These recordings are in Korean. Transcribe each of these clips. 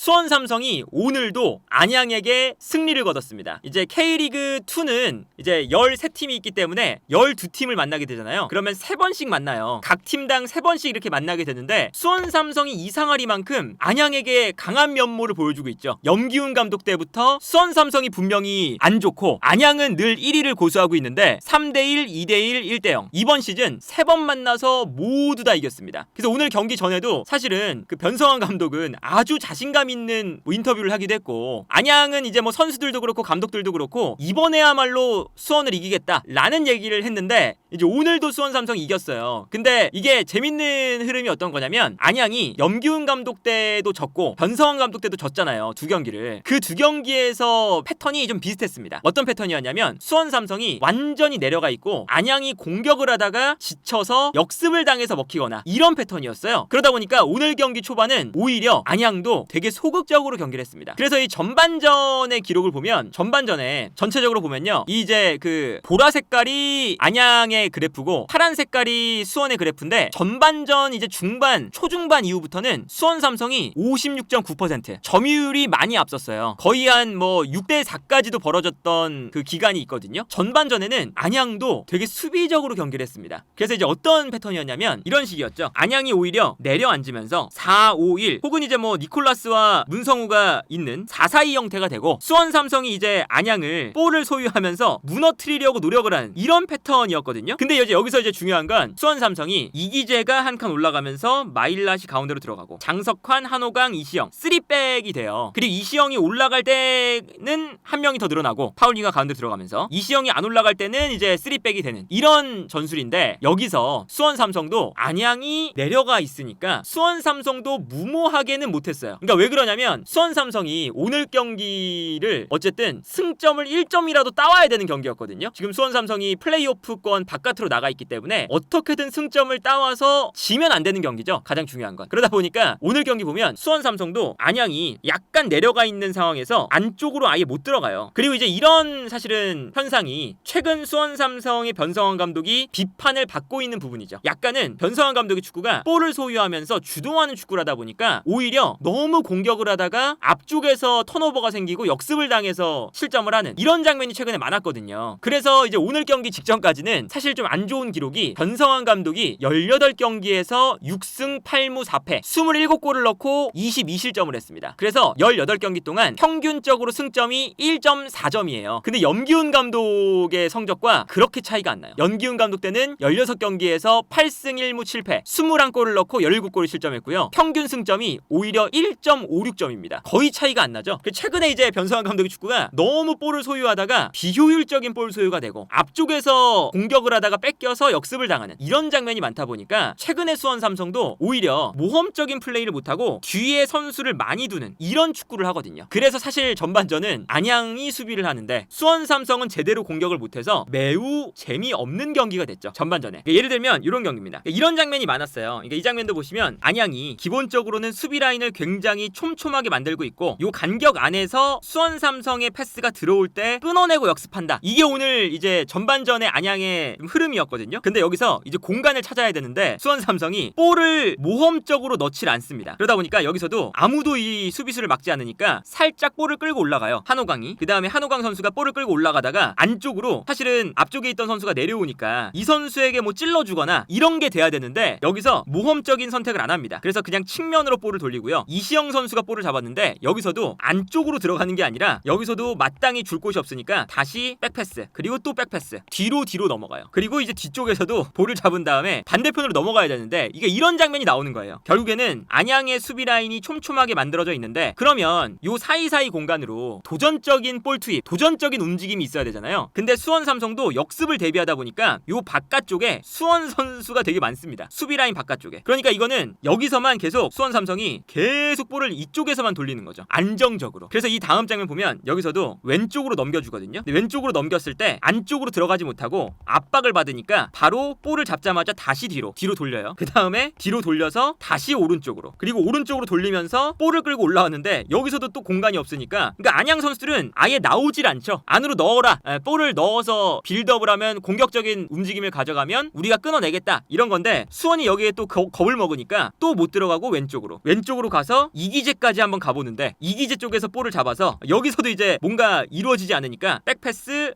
수원 삼성이 오늘도 안양에게 승리를 거뒀습니다. 이제 K리그2는 이제 13팀이 있기 때문에 12팀을 만나게 되잖아요. 그러면 3번씩 만나요. 각 팀당 3번씩 이렇게 만나게 되는데 수원 삼성이 이상하리만큼 안양에게 강한 면모를 보여주고 있죠. 염기훈 감독 때부터 수원 삼성이 분명히 안 좋고 안양은 늘 1위를 고수하고 있는데 3대1, 2대1, 1대0 이번 시즌 3번 만나서 모두 다 이겼습니다. 그래서 오늘 경기 전에도 사실은 그 변성환 감독은 아주 자신감 있는 인터뷰를 하기도 했고, 안양은 이제 뭐 선수들도 그렇고 감독들도 그렇고 이번에야말로 수원을 이기겠다라는 얘기를 했는데 이제 오늘도 수원 삼성이 이겼어요. 근데 이게 재밌는 흐름이 어떤 거냐면 안양이 염기훈 감독 때도 졌고 변성환 감독 때도 졌잖아요. 두 경기를. 그 두 경기에서 패턴이 좀 비슷했습니다. 어떤 패턴이었냐면 수원 삼성이 완전히 내려가 있고 안양이 공격을 하다가 지쳐서 역습을 당해서 먹히거나 이런 패턴이었어요. 그러다 보니까 오늘 경기 초반은 오히려 안양도 되게 소극적으로 경기를 했습니다. 그래서 이 전반전의 기록을 보면 전반전에 전체적으로 보면요, 이제 그 보라 색깔이 안양의 그래프고 파란 색깔이 수원의 그래프인데 전반전 이제 중반 초중반 이후부터는 수원 삼성이 56.9% 점유율이 많이 앞섰어요. 거의 한 뭐 6대4까지도 벌어졌던 그 기간이 있거든요. 전반전에는 안양도 되게 수비적으로 경기를 했습니다. 그래서 이제 어떤 패턴이었냐면 이런 식이었죠. 안양이 오히려 내려앉으면서 4-5-1 혹은 이제 뭐 니콜라스와 문성우가 있는 4-4-2 형태가 되고 수원 삼성이 이제 안양을 볼을 소유하면서 무너뜨리려고 노력을 하는 이런 패턴이었거든요. 근데 여기서 이제 중요한 건 수원 삼성이 이기재가 한 칸 올라가면서 마일랏이 가운데로 들어가고 장석환, 한호강, 이시영 3백이 돼요. 그리고 이시영이 올라갈 때는 한 명이 더 늘어나고 파울링가 가운데 들어가면서 이시영이 안 올라갈 때는 이제 3백이 되는 이런 전술인데, 여기서 수원 삼성도 안양이 내려가 있으니까 수원 삼성도 무모하게는 못했어요. 그러니까 왜 그러냐면 수원 삼성이 오늘 경기를 어쨌든 승점을 1점이라도 따와야 되는 경기였거든요. 지금 수원 삼성이 플레이오프권 바깥으로 나가 있기 때문에 어떻게든 승점을 따와서 지면 안 되는 경기죠. 가장 중요한 건. 그러다 보니까 오늘 경기 보면 수원 삼성도 안양이 약간 내려가 있는 상황에서 안쪽으로 아예 못 들어가요. 그리고 이제 이런 사실은 현상이 최근 수원 삼성의 변성환 감독이 비판을 받고 있는 부분이죠. 약간은 변성환 감독의 축구가 볼을 소유하면서 주동하는 축구를 하다 보니까 오히려 너무 공격을 하다가 앞쪽에서 턴오버가 생기고 역습을 당해서 실점을 하는 이런 장면이 최근에 많았거든요. 그래서 이제 오늘 경기 직전까지는 사실 좀 안 좋은 기록이 변성환 감독이 18경기에서 6승 8무 4패 27골을 넣고 22실점을 했습니다. 그래서 18경기 동안 평균적으로 승점이 1.4점이에요. 근데 염기훈 감독의 성적과 그렇게 차이가 안 나요. 염기훈 감독 때는 16경기에서 8승 1무 7패 21골을 넣고 17골을 실점했고요. 평균 승점이 오히려 1.56점입니다. 거의 차이가 안 나죠. 최근에 이제 변성환 감독의 축구가 너무 볼을 소유하다가 비효율적인 볼 소유가 되고 앞쪽에서 공격을 하다가 뺏겨서 역습을 당하는 이런 장면이 많다 보니까 최근에 수원 삼성도 오히려 모험적인 플레이를 못하고 뒤에 선수를 많이 두는 이런 축구를 하거든요. 그래서 사실 전반전은 안양이 수비를 하는데 수원 삼성은 제대로 공격을 못해서 매우 재미없는 경기가 됐죠. 전반전에. 예를 들면 이런 경기입니다. 이런 장면이 많았어요. 이 장면도 보시면 안양이 기본적으로는 수비 라인을 굉장히 촘촘하게 만들고 있고 요 간격 안에서 수원 삼성의 패스가 들어올 때 끊어내고 역습한다. 이게 오늘 이제 전반전의 안양의 흐름이었거든요. 근데 여기서 이제 공간을 찾아야 되는데 수원 삼성이 볼을 모험적으로 넣질 않습니다. 그러다 보니까 여기서도 아무도 이 수비수를 막지 않으니까 살짝 볼을 끌고 올라가요. 한호강이. 그 다음에 한호강 선수가 볼을 끌고 올라가다가 안쪽으로 사실은 앞쪽에 있던 선수가 내려오니까 이 선수에게 뭐 찔러주거나 이런 게 돼야 되는데 여기서 모험적인 선택을 안 합니다. 그래서 그냥 측면으로 볼을 돌리고요. 이시영 선수가 볼을 잡았는데 여기서도 안쪽으로 들어가는 게 아니라 여기서도 마땅히 줄 곳이 없으니까 다시 백패스 그리고 또 백패스 뒤로 넘어가요. 그리고 이제 뒤쪽에서도 볼을 잡은 다음에 반대편으로 넘어가야 되는데 이게 이런 장면이 나오는 거예요. 결국에는 안양의 수비 라인이 촘촘하게 만들어져 있는데 그러면 요 사이사이 공간으로 도전적인 볼 투입, 도전적인 움직임이 있어야 되잖아요. 근데 수원 삼성도 역습을 대비하다 보니까 요 바깥쪽에 수원 선수가 되게 많습니다. 수비 라인 바깥쪽에. 그러니까 이거는 여기서만 계속 수원 삼성이 계속 볼을 이쪽에서만 돌리는 거죠. 안정적으로. 그래서 이 다음 장면 보면 여기서도 왼쪽으로 넘겨주거든요. 근데 왼쪽으로 넘겼을 때 안쪽으로 들어가지 못하고 압박을 받으니까 바로 볼을 잡자마자 다시 뒤로 돌려요. 그 다음에 뒤로 돌려서 다시 오른쪽으로, 그리고 오른쪽으로 돌리면서 볼을 끌고 올라왔는데 여기서도 또 공간이 없으니까, 그러니까 안양 선수들은 아예 나오질 않죠. 안으로 넣어라. 볼을 넣어서 빌드업을 하면 공격적인 움직임을 가져가면 우리가 끊어내겠다 이런 건데 수원이 여기에 또 겁을 먹으니까 또 못 들어가고 왼쪽으로 가서 이기재 이기재까지 한번 가보는데 이기재 쪽에서 볼을 잡아서 여기서도 이제 뭔가 이루어지지 않으니까 백패스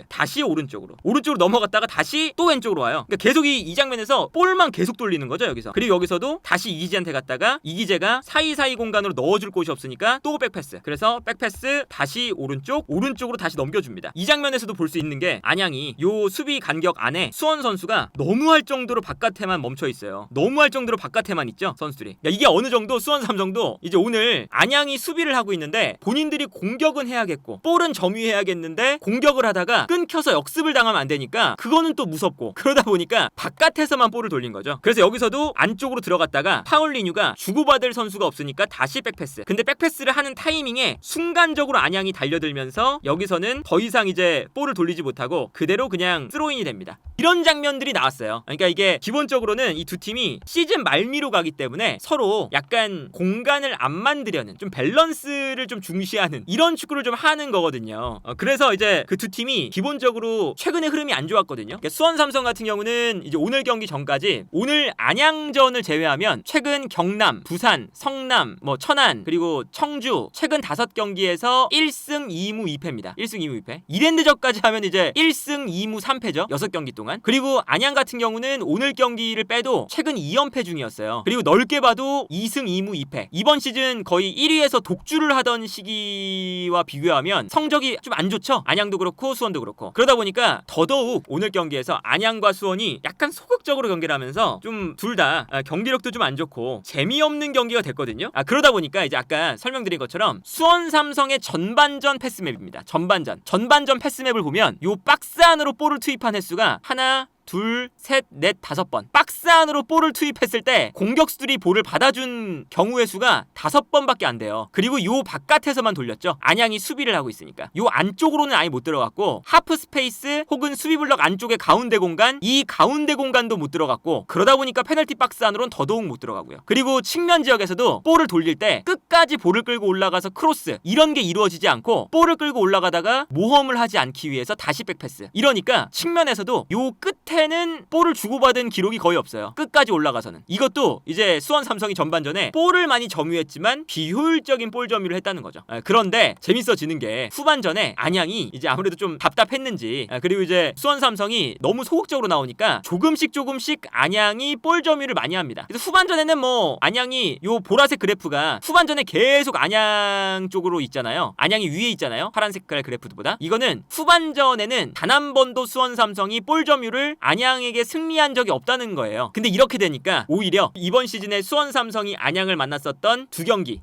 다시 오른쪽으로 넘어갔다가 다시 또 왼쪽으로 와요. 그러니까 계속 이 장면에서 볼만 계속 돌리는 거죠 여기서. 그리고 여기서도 다시 이기재한테 갔다가 이기재가 사이사이 공간으로 넣어줄 곳이 없으니까 또 백패스. 그래서 백패스 다시 오른쪽으로 다시 넘겨줍니다. 이 장면에서도 볼 수 있는 게 안양이 요 수비 간격 안에 수원 선수가 너무할 정도로 바깥에만 멈춰 있어요. 너무할 정도로 바깥에만 있죠 선수들이. 야, 이게 어느 정도 수원 삼성도 이제 오늘 안양이 수비를 하고 있는데 본인들이 공격은 해야겠고 볼은 점유해야겠는데 공격을 하다가 끊겨서 역습을 당하면 안 되니까 그거는 또 무섭고 그러다 보니까 바깥에서만 볼을 돌린 거죠. 그래서 여기서도 안쪽으로 들어갔다가 파울리뉴가 주고받을 선수가 없으니까 다시 백패스. 근데 백패스를 하는 타이밍에 순간적으로 안양이 달려들면서 여기서는 더 이상 이제 볼을 돌리지 못하고 그대로 그냥 스로인이 됩니다. 이런 장면들이 나왔어요. 그러니까 이게 기본적으로는 이 두 팀이 시즌 말미로 가기 때문에 서로 약간 공간을 안 만들려는 좀 밸런스를 좀 중시하는 이런 축구를 좀 하는 거거든요. 그래서 이제 그 두 팀이 기본적으로 최근에 흐름이 안 좋았거든요. 그러니까 수원 삼성 같은 경우는 이제 오늘 경기 전까지 오늘 안양전을 제외하면 최근 경남, 부산, 성남, 천안 그리고 청주 최근 5경기에서 1승 2무 2패입니다. 1승 2무 2패. 이랜드전까지 하면 이제 1승 2무 3패죠. 6경기 동안. 그리고 안양 같은 경우는 오늘 경기를 빼도 최근 2연패 중이었어요. 그리고 넓게 봐도 2승 2무 2패. 이번 시즌 거의 1위에서 독주를 하던 시기와 비교하면 성적이 좀 안 좋죠. 안양도 그렇고 수원도 그렇고. 그러다 보니까 더더욱 오늘 경기에서 안양과 수원이 약간 소극적으로 경기를 하면서 좀 둘 다 경기력도 좀 안 좋고 재미없는 경기가 됐거든요. 그러다 보니까 이제 아까 설명드린 것처럼 수원 삼성의 전반전 패스맵입니다. 전반전 패스맵을 보면 요 박스 안으로 볼을 투입한 횟수가 하나, 둘, 셋, 넷, 5번. 박스 안으로 볼을 투입했을 때 공격수들이 볼을 받아준 경우의 수가 5번밖에 안 돼요. 그리고 요 바깥에서만 돌렸죠. 안양이 수비를 하고 있으니까. 요 안쪽으로는 아예 못 들어갔고 하프 스페이스 혹은 수비블럭 안쪽의 가운데 공간, 이 가운데 공간도 못 들어갔고 그러다 보니까 페널티 박스 안으로는 더더욱 못 들어가고요. 그리고 측면 지역에서도 볼을 돌릴 때 끝까지 볼을 끌고 올라가서 크로스 이런 게 이루어지지 않고 볼을 끌고 올라가다가 모험을 하지 않기 위해서 다시 백패스. 이러니까 측면에서도 요 끝에 는 볼을 주고받은 기록이 거의 없어요. 끝까지 올라가서는. 이것도 이제 수원 삼성이 전반전에 볼을 많이 점유했지만 비효율적인 볼 점유를 했다는 거죠. 그런데 재밌어지는 게 후반전에 안양이 이제 아무래도 좀 답답했는지 그리고 이제 수원 삼성이 너무 소극적으로 나오니까 조금씩 안양이 볼 점유를 많이 합니다. 그래서 후반전에는 안양이 요 보라색 그래프가 후반전에 계속 안양 쪽으로 있잖아요. 안양이 위에 있잖아요. 파란 색깔 그래프보다. 이거는 후반전에는 단 한 번도 수원 삼성이 볼 점유를 안양에게 승리한 적이 없다는 거예요. 근데 이렇게 되니까 오히려 이번 시즌에 수원 삼성이 안양을 만났었던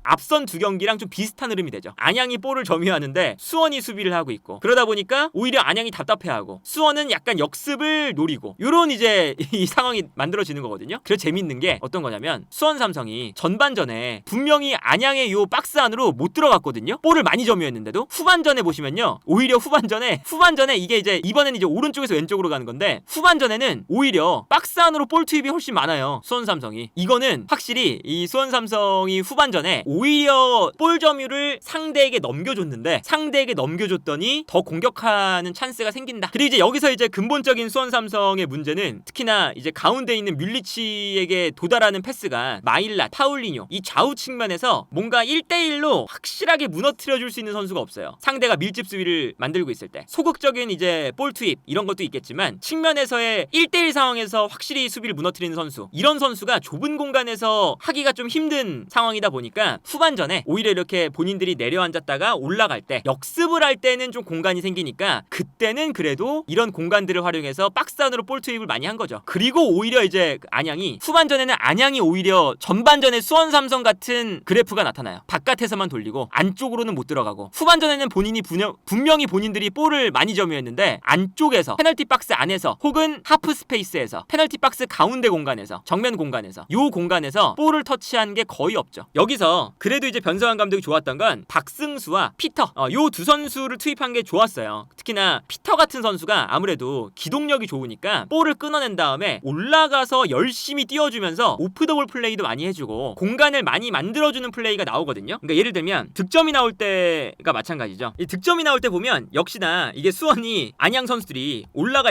앞선 두 경기랑 좀 비슷한 흐름이 되죠. 안양이 볼을 점유하는데 수원이 수비를 하고 있고 그러다 보니까 오히려 안양이 답답해하고 수원은 약간 역습을 노리고 요런 이제 이 상황이 만들어지는 거거든요. 그래서 재밌는 게 어떤 거냐면 수원 삼성이 전반전에 분명히 안양의 요 박스 안으로 못 들어갔거든요. 볼을 많이 점유했는데도 후반전에 보시면요. 오히려 후반전에 이게 이제 이번에는 이제 오른쪽에서 왼쪽으로 가는 건데 후반전에는 오히려 박스 안으로 볼 투입이 훨씬 많아요. 수원 삼성이. 이거는 확실히 이 수원 삼성이 후반전에 오히려 볼 점유를 상대에게 넘겨줬더니 더 공격하는 찬스가 생긴다. 그리고 이제 여기서 이제 근본적인 수원 삼성의 문제는 특히나 이제 가운데 있는 뮬리치에게 도달하는 패스가 마일랏, 파울리뉴 이 좌우 측면에서 뭔가 1대1로 확실하게 무너뜨려줄 수 있는 선수가 없어요. 상대가 밀집 수비를 만들고 있을 때 소극적인 이제 볼 투입 이런 것도 있겠지만 측면에서의 1대1 상황에서 확실히 수비를 무너뜨리는 선수 이런 선수가 좁은 공간에서 하기가 좀 힘든 상황이다 보니까 후반전에 오히려 이렇게 본인들이 내려앉았다가 올라갈 때 역습을 할 때는 좀 공간이 생기니까 그때는 그래도 이런 공간들을 활용해서 박스 안으로 볼 투입을 많이 한 거죠. 그리고 오히려 이제 안양이 후반전에는 안양이 오히려 전반전에 수원 삼성 같은 그래프가 나타나요. 바깥에서만 돌리고 안쪽으로는 못 들어가고 후반전에는 분명히 본인들이 볼을 많이 점유했는데 안쪽에서 페널티 박스 안에서 혹은 하프 스페이스에서 페널티 박스 가운데 공간에서 정면 공간에서 요 공간에서 볼을 터치한 게 거의 없죠. 여기서 그래도 이제 변성환 감독이 좋았던 건 박승수와 피터 요 두 선수를 투입한 게 좋았어요. 특히나 피터 같은 선수가 아무래도 기동력이 좋으니까 볼을 끊어낸 다음에 올라가서 열심히 뛰어주면서 오프 더 볼 플레이도 많이 해주고 공간을 많이 만들어주는 플레이가 나오거든요. 그러니까 예를 들면 득점이 나올 때가 마찬가지죠. 이 득점이 나올 때 보면 역시나 이게 수원이 안양 선수들이 올라가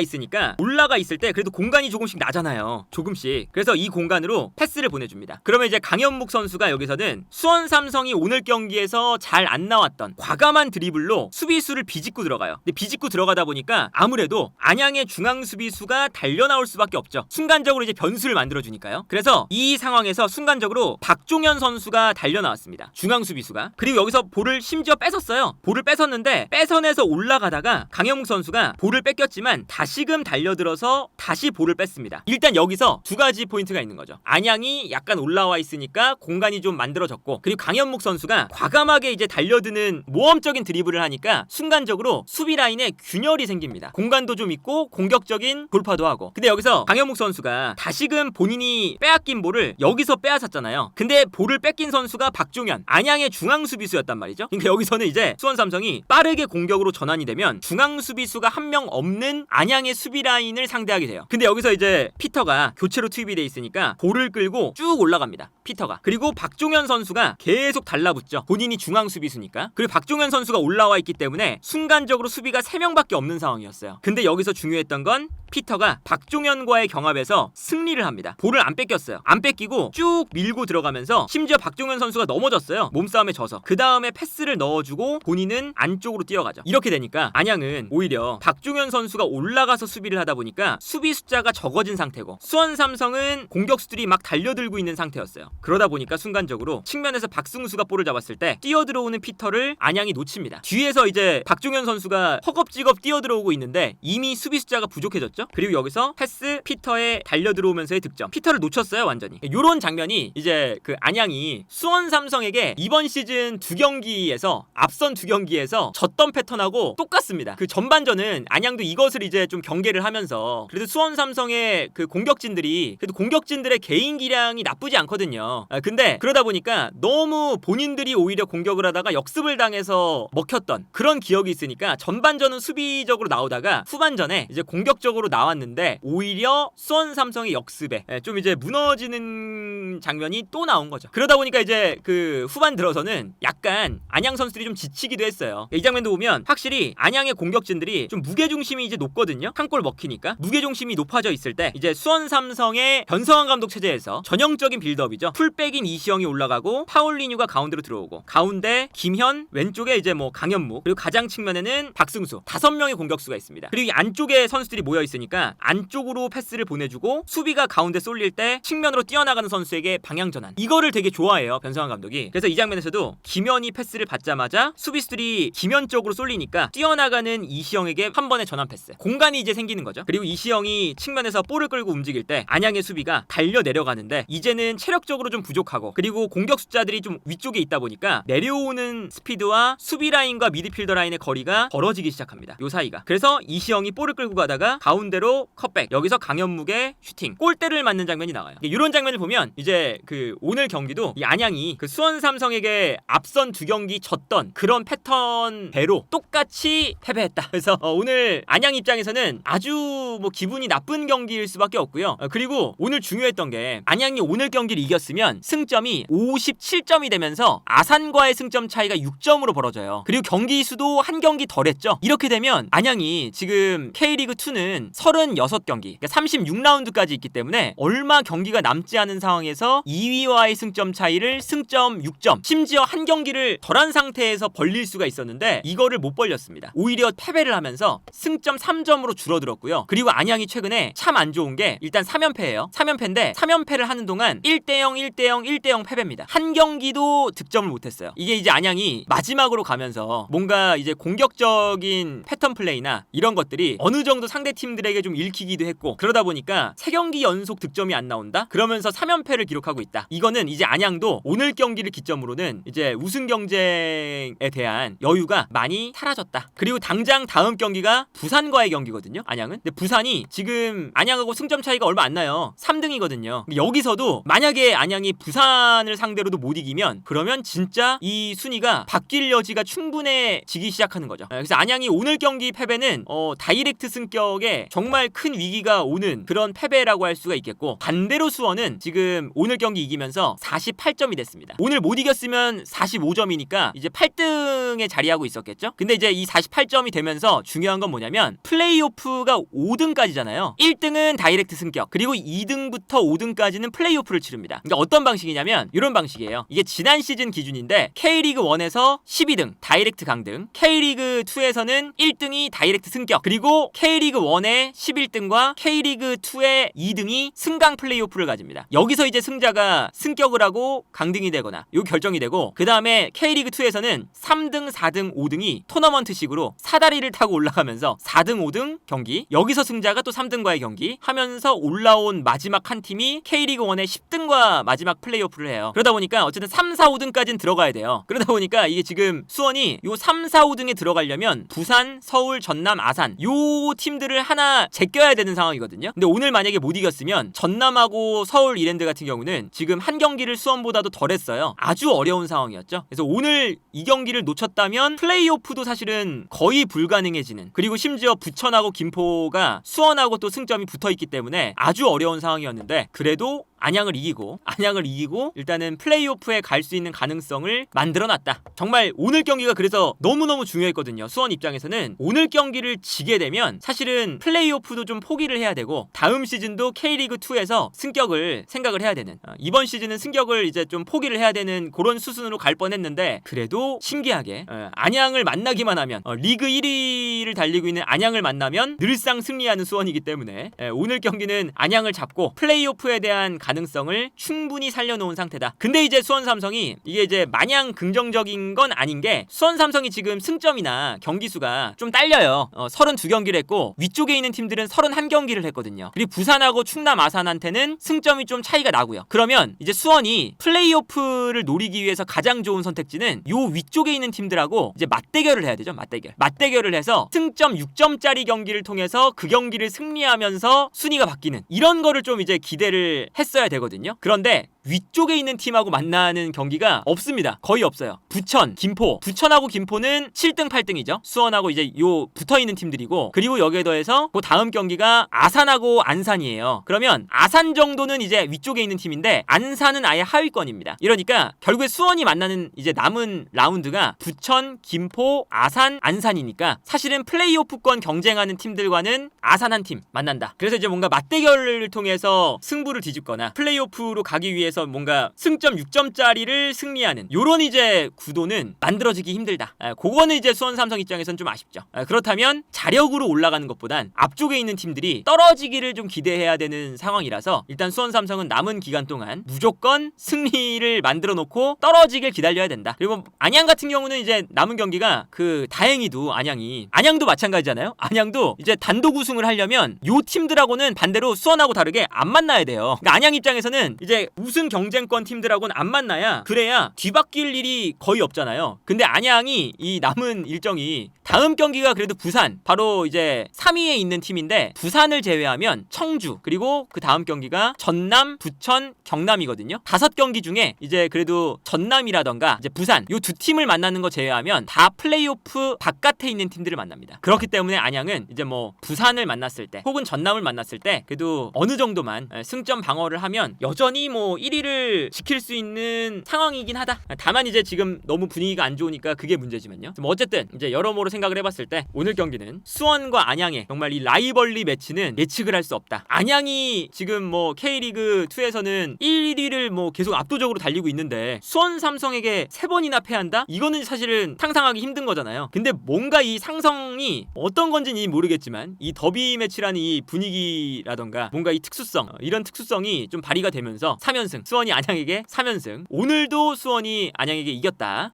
올라가 있을 때 그래도 공간이 조금씩 나잖아요. 조금씩. 그래서 이 공간으로 패스를 보내줍니다. 그러면 이제 강현묵 선수가 여기서는 수원 삼성이 오늘 경기에서 잘 안 나왔던 과감한 드리블로 수비수를 비집고 들어가요. 근데 비집고 들어가다 보니까 아무래도 안양의 중앙 수비수가 달려 나올 수밖에 없죠. 순간적으로 이제 변수를 만들어주니까요. 그래서 이 상황에서 순간적으로 박종현 선수가 달려 나왔습니다. 중앙 수비수가. 그리고 여기서 볼을 심지어 뺏었어요. 볼을 뺏었는데 뺏어내서 올라가다가 강현묵 선수가 볼을 뺏겼지만 다시금 달려들어서 다시 볼을 뺐습니다. 일단 여기서 두 가지 포인트가 있는 거죠. 안양이 약간 올라와 있으니까 공간이 좀 만들어졌고, 그리고 강현묵 선수가 과감하게 이제 달려드는 모험적인 드리블을 하니까 순간적으로 수비 라인에 균열이 생깁니다. 공간도 좀 있고 공격적인 돌파도 하고. 근데 여기서 강현묵 선수가 다시금 본인이 빼앗긴 볼을 여기서 빼앗았잖아요. 근데 볼을 뺏긴 선수가 박종현, 안양의 중앙 수비수였단 말이죠. 그러니까 여기서는 이제 수원 삼성이 빠르게 공격으로 전환이 되면 중앙 수비수가 한 명 없는 안양의 수비 라인을 상대하게 돼요. 근데 여기서 이제 피터가 교체로 투입이 돼 있으니까 볼을 끌고 쭉 올라갑니다. 피터가. 그리고 박종현 선수가 계속 달라붙죠. 본인이 중앙 수비수니까. 그리고 박종현 선수가 올라와 있기 때문에 순간적으로 수비가 3명밖에 없는 상황이었어요. 근데 여기서 중요했던 건 피터가 박종현과의 경합에서 승리를 합니다. 볼을 안 뺏겼어요. 안 뺏기고 쭉 밀고 들어가면서 심지어 박종현 선수가 넘어졌어요. 몸싸움에 져서. 그 다음에 패스를 넣어주고 본인은 안쪽으로 뛰어가죠. 이렇게 되니까 안양은 오히려 박종현 선수가 올라가서 수비를 하다 보니까 수비 숫자가 적어진 상태고, 수원 삼성은 공격수들이 막 달려들고 있는 상태였어요. 그러다 보니까 순간적으로 측면에서 박승수가 볼을 잡았을 때 뛰어들어오는 피터를 안양이 놓칩니다. 뒤에서 이제 박종현 선수가 허겁지겁 뛰어들어오고 있는데 이미 수비 숫자가 부족해졌죠. 그리고 여기서 패스, 피터의 달려들어오면서의 득점. 피터를 놓쳤어요, 완전히. 요런 장면이 이제 그 안양이 수원 삼성에게 이번 시즌 두 경기에서, 앞선 두 경기에서 졌던 패턴하고 똑같습니다. 그 전반전은 안양도 이것을 이제 좀 경계를 하면서, 그래도 수원 삼성의 그 공격진들이, 그래도 공격진들의 개인 기량이 나쁘지 않거든요. 근데 그러다 보니까 너무 본인들이 오히려 공격을 하다가 역습을 당해서 먹혔던 그런 기억이 있으니까 전반전은 수비적으로 나오다가 후반전에 이제 공격적으로 나왔는데 오히려 수원 삼성의 역습에 좀 이제 무너지는 장면이 또 나온 거죠. 그러다 보니까 이제 그 후반 들어서는 약간 안양 선수들이 좀 지치기도 했어요. 이 장면도 보면 확실히 안양의 공격진들이 좀 무게중심이 이제 높거든요. 한 골 먹히니까 무게중심이 높아져 있을 때 이제 수원 삼성의 변성환 감독 체제에서 전형적인 빌드업이죠. 풀백인 이시영이 올라가고 파울리뉴가 가운데로 들어오고, 가운데 김현, 왼쪽에 이제 뭐 강현묵, 그리고 가장 측면에는 박승수, 5명의 공격수가 있습니다. 그리고 이 안쪽에 선수들이 모여 있으니까 안쪽으로 패스를 보내주고 수비가 가운데 쏠릴 때 측면으로 뛰어나가는 선수에게 방향 전환. 이거를 되게 좋아해요, 변성환 감독이. 그래서 이 장면에서도 김현이 패스를 받자마자 수비수들이 김현 쪽으로 쏠리니까 뛰어나가는 이시영에게 한 번의 전환 패스. 공간이 이제 생기는 거죠. 그리고 이시영이 측면에서 볼을 끌고 움직일 때 안양의 수비가 달려 내려가는데 이제는 체력적으로 좀 부족하고, 그리고 공격 숫자들이 좀 위쪽에 있다 보니까 내려오는 스피드와 수비 라인과 미드필더 라인의 거리가 벌어지기 시작합니다. 요 사이가. 그래서 이시영이 볼을 끌고 가다가 가운데로 컷백, 여기서 강현묵의 슈팅, 골대를 맞는 장면이 나와요. 이런 장면을 보면 이제 그 오늘 경기도 이 안양이 그 수원 삼성에게 앞선 두 경기 졌던 그런 패턴대로 똑같이 패배했다. 그래서 오늘 안양 입장에서는 아주 뭐 기분이 나쁜 경기일 수밖에 없고요. 그리고 오늘 중요했던 게 안양이 오늘 경기를 이겼으면 승점이 57점이 되면서 아산과의 승점 차이가 6점으로 벌어져요. 그리고 경기 수도 한 경기 덜했죠. 이렇게 되면 안양이 지금 K리그2는 36경기, 그러니까 36라운드까지 있기 때문에 얼마 경기가 남지 않은 상황에서 2위와의 승점 차이를 승점 6점, 심지어 한 경기를 덜한 상태에서 벌릴 수가 있었는데 이거를 못 벌렸습니다. 오히려 패배를 하면서 승점 3점으로 줄어들었고요. 그리고 안양이 최근에 참 안 좋은 게 일단 3연패예요. 3연패인데 3연패를 하는 동안 1대0, 1대0, 1대0 패배입니다. 한 경기도 득점을 못했어요. 이게 이제 안양이 마지막으로 가면서 뭔가 이제 공격적인 패턴 플레이나 이런 것들이 어느 정도 상대 팀들에게 좀 읽히기도 했고, 그러다 보니까 3경기 연속 득점이 안 나온다? 그러면서 3연패를 기록하고 있다. 이거는 이제 안양도 오늘 경기를 기점으로는 이제 우승 경쟁에 대한 여유가 많이 사라졌다. 그리고 당장 다음 경기가 부산과의 경기거든요, 안양은. 근데 부산이 지금 안양하고 승점 차이가 얼마 안 나요. 3등이거든요. 여기서도 만약에 안양이 부산을 상대로도 못 이기면 그러면 진짜 이 순위가 바뀔 여지가 충분해지기 시작하는 거죠. 그래서 안양이 오늘 경기 패배는 다이렉트 승격에 정말 큰 위기가 오는 그런 패배라고 할 수가 있겠고, 반대로 수원은 지금 오늘 경기 이기면서 48점이 됐습니다. 오늘 못 이겼으면 45점이니까 이제 8등 3등에 자리하고 있었겠죠? 근데 이제 이 48점이 되면서 중요한 건 뭐냐면 플레이오프가 5등까지잖아요. 1등은 다이렉트 승격, 그리고 2등부터 5등까지는 플레이오프를 치릅니다. 그러니까 어떤 방식이냐면 이런 방식이에요. 이게 지난 시즌 기준인데 K리그 1에서 12등 다이렉트 강등, K리그 2에서는 1등이 다이렉트 승격, 그리고 K리그 1의 11등과 K리그 2의 2등이 승강 플레이오프를 가집니다. 여기서 이제 승자가 승격을 하고 강등이 되거나 요 결정이 되고, 그 다음에 K리그 2에서는 3등, 4등, 5등이 토너먼트식으로 사다리를 타고 올라가면서 4등, 5등 경기, 여기서 승자가 또 3등과의 경기 하면서 올라온 마지막 한 팀이 K리그 1의 10등과 마지막 플레이오프를 해요. 그러다 보니까 어쨌든 3, 4, 5등까지는 들어가야 돼요. 그러다 보니까 이게 지금 수원이 요 3, 4, 5등에 들어가려면 부산, 서울, 전남, 아산 요 팀들을 하나 제껴야 되는 상황이거든요. 근데 오늘 만약에 못 이겼으면 전남하고 서울 이랜드 같은 경우는 지금 한 경기를 수원보다도 덜 했어요. 아주 어려운 상황이었죠. 그래서 오늘 이 경기를 놓쳤다면 플레이오프도 사실은 거의 불가능해지는, 그리고 심지어 부천하고 김포가 수원하고 또 승점이 붙어있기 때문에 아주 어려운 상황이었는데, 그래도 안양을 이기고 일단은 플레이오프에 갈 수 있는 가능성을 만들어놨다. 정말 오늘 경기가 그래서 너무너무 중요했거든요. 수원 입장에서는 오늘 경기를 지게 되면 사실은 플레이오프도 좀 포기를 해야 되고, 다음 시즌도 K리그2에서 승격을 생각을 해야 되는, 이번 시즌은 승격을 이제 좀 포기를 해야 되는 그런 수순으로 갈 뻔했는데, 그래도 신기하게 안양을 만나기만 하면, 리그 1위를 달리고 있는 안양을 만나면 늘상 승리하는 수원이기 때문에 오늘 경기는 안양을 잡고 플레이오프에 대한 가능성을 충분히 살려놓은 상태다. 근데 이제 수원 삼성이 이게 이제 마냥 긍정적인 건 아닌 게, 수원 삼성이 지금 승점이나 경기 수가 좀 딸려요. 32경기를 했고 위쪽에 있는 팀들은 31경기를 했거든요. 그리고 부산하고 충남 아산한테는 승점이 좀 차이가 나고요. 그러면 이제 수원이 플레이오프를 노리기 위해서 가장 좋은 선택지는 요 위쪽에 있는 팀들하고 이제 맞대결을 해야 되죠. 맞대결을 해서 승점 6점짜리 경기를 통해서 그 경기를 승리하면서 순위가 바뀌는, 이런 거를 좀 이제 기대를 했어야 되거든요. 그런데 위쪽에 있는 팀하고 만나는 경기가 없습니다. 거의 없어요. 부천, 김포. 부천하고 김포는 7등, 8등이죠. 수원하고 이제 요 붙어있는 팀들이고, 그리고 여기에 더해서 그 다음 경기가 아산하고 안산이에요. 그러면 아산 정도는 이제 위쪽에 있는 팀인데 안산은 아예 하위권입니다. 이러니까 결국에 수원이 만나는 이제 남은 라운드가 부천, 김포, 아산, 안산이니까 사실은 플레이오프권 경쟁하는 팀들과는 아산 한 팀 만난다. 그래서 이제 뭔가 맞대결을 통해서 승부를 뒤집거나 플레이오프로 가기 위해서 뭔가 승점 6점짜리를 승리하는 요런 이제 구도는 만들어지기 힘들다. 그거는 이제 수원 삼성 입장에선 좀 아쉽죠. 그렇다면 자력으로 올라가는 것보단 앞쪽에 있는 팀들이 떨어지기를 좀 기대해야 되는 상황이라서, 일단 수원 삼성은 남은 기간 동안 무조건 승리를 만들어 놓고 떨어지길 기다려야 된다. 그리고 안양 같은 경우는 이제 남은 경기가 다행히도 안양도 마찬가지잖아요. 안양도 이제 단독 우승을 하려면 요 팀들하고는 반대로 수원하고 다르게 안 만나야 돼요. 그러니까 안양 입장에서는 이제 우승 경쟁권 팀들하고는 안 만나야, 그래야 뒤바뀔 일이 거의 없잖아요. 근데 안양이 이 남은 일정이 다음 경기가 그래도 부산, 바로 이제 3위에 있는 팀인데 부산을 제외하면 청주, 그리고 그 다음 경기가 전남, 부천, 경남이거든요. 5경기 중에 이제 그래도 전남이라던가 이제 부산 요 두 팀을 만나는 거 제외하면 다 플레이오프 바깥에 있는 팀들을 만납니다. 그렇기 때문에 안양은 이제 뭐 부산을 만났을 때 혹은 전남을 만났을 때 그래도 어느 정도만 승점 방어를 하면 여전히 뭐 1위를 지킬 수 있는 상황이긴 하다. 다만 이제 지금 너무 분위기가 안 좋으니까 그게 문제지만요. 뭐 어쨌든 이제 여러모로 생각을 해봤을 때 오늘 경기는 수원과 안양의 정말 이 라이벌리 매치는 예측을 할 수 없다. 안양이 지금 뭐 K리그 2에서는 1위를 뭐 계속 압도적으로 달리고 있는데 수원 삼성에게 3번이나 패한다? 이거는 사실은 상상하기 힘든 거잖아요. 근데 뭔가 이 상성이 어떤 건지는 모르겠지만 이 더비 매치라는 이 분위기라던가 뭔가 이 특수성, 이런 특수성이 좀 발휘가 되면서 3연승, 수원이 안양에게 3연승. 오늘도 수원이 안양에게 이겼다.